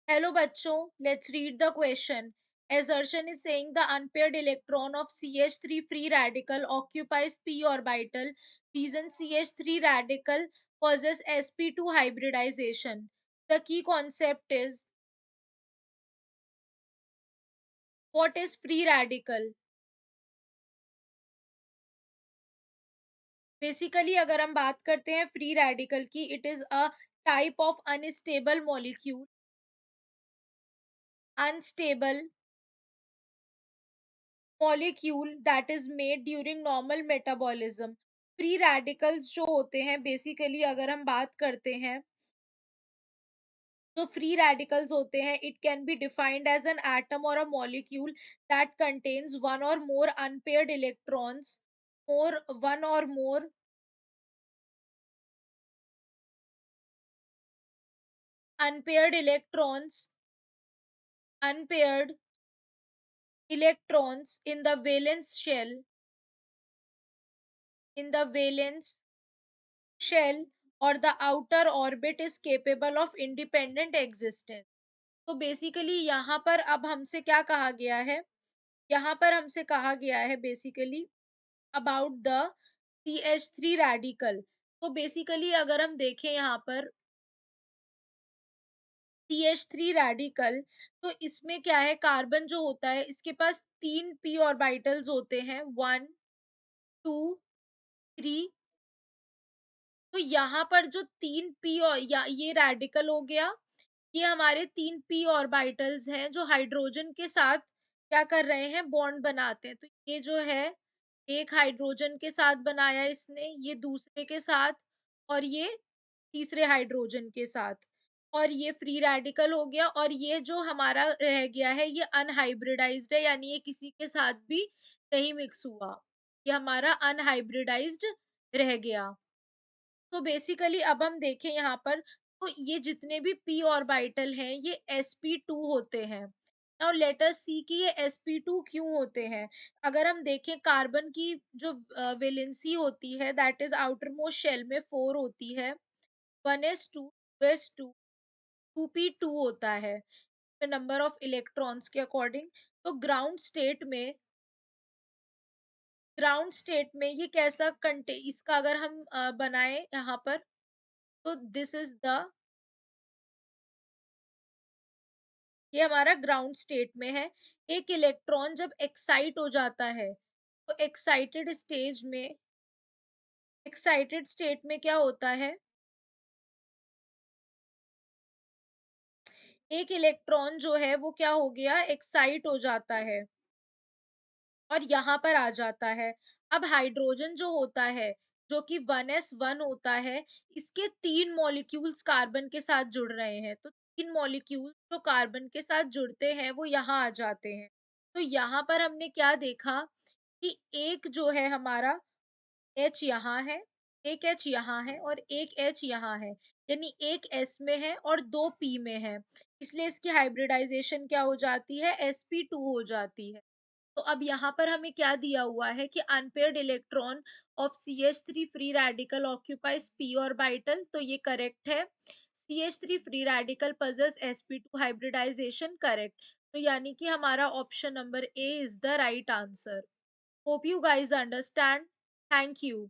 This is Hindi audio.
Hello bachcho, let's read the question. Assertion is saying the unpaired electron of CH3 free radical occupies p orbital. Reason CH3 radical possess sp2 hybridization. The key concept is what is free radical. Basically अगर हम बात करते हैं फ्री रेडिकल की, it is a type of unstable molecule, unstable molecule that is made during normal metabolism. Free radicals जो होते हैं बेसिकली अगर हम बात करते हैं, जो फ्री रेडिकल्स होते हैं it can be defined as an atom और a molecule that contains one और मोर अनपेयर्ड इलेक्ट्रॉन्स, और वन और more unpaired electrons unpaired electrons in the valence shell or the outer orbit is capable of independent existence। तो बेसिकली यहाँ पर अब हमसे क्या कहा गया है, यहाँ पर हमसे कहा गया है basically about the CH3 radical. तो बेसिकली अगर हम देखें यहाँ पर CH3 रेडिकल, तो इसमें क्या है, कार्बन जो होता है इसके पास तीन p ऑर्बिटल्स होते हैं, 1 2 3। तो यहाँ पर जो तीन पी और या ये रेडिकल हो गया, ये हमारे तीन पी ऑर्बिटल्स हैं जो हाइड्रोजन के साथ क्या कर रहे हैं, बॉन्ड बनाते हैं। तो ये जो है एक हाइड्रोजन के साथ बनाया इसने, ये दूसरे के साथ, और ये तीसरे हाइड्रोजन के साथ, और ये फ्री रेडिकल हो गया। और ये जो हमारा रह गया है ये अनहाइब्रिडाइज्ड है, यानी ये किसी के साथ भी नहीं मिक्स हुआ, ये हमारा अनहाइब्रिडाइज्ड रह गया। तो बेसिकली अब हम देखें यहाँ पर, तो ये जितने भी p ऑर्बिटल हैं ये sp2 होते हैं। नाउ लेट अस सी कि ये sp2 क्यों होते हैं। अगर हम देखें कार्बन की जो वैलेंसी होती है that is outermost shell में 4 होती है, 1s2 2p2 होता है नंबर ऑफ इलेक्ट्रॉन्स के अकॉर्डिंग। तो ग्राउंड स्टेट में ये कैसा कंटे इसका अगर हम बनाए यहाँ पर, तो दिस इज द, ये हमारा ग्राउंड स्टेट में है। एक इलेक्ट्रॉन जब एक्साइट हो जाता है, तो एक्साइटेड स्टेट में क्या होता है, एक इलेक्ट्रॉन जो है वो क्या हो गया, एक्साइट हो जाता है और यहाँ पर आ जाता है। अब हाइड्रोजन जो होता है, जो कि 1s1 होता है, इसके तीन मॉलिक्यूल्स कार्बन के साथ जुड़ रहे हैं। तो तीन मॉलिक्यूल्स जो कार्बन के साथ जुड़ते हैं वो यहाँ आ जाते हैं। तो यहाँ पर हमने क्या देखा कि एक जो है हमारा H यहाँ है, एक H यहाँ है और एक H यहाँ है, यानी एक S में है और दो P में है। इसलिए इसकी हाइब्रिडाइजेशन क्या हो जाती है, sp2 हो जाती है। तो अब यहाँ पर हमें क्या दिया हुआ है कि unpaired electron of CH3 free radical occupies p orbital, तो ये करेक्ट है। CH3 free radical possesses sp2 hybridization, correct. तो यानी कि हमारा option number A is the right answer. Hope you guys understand. Thank you.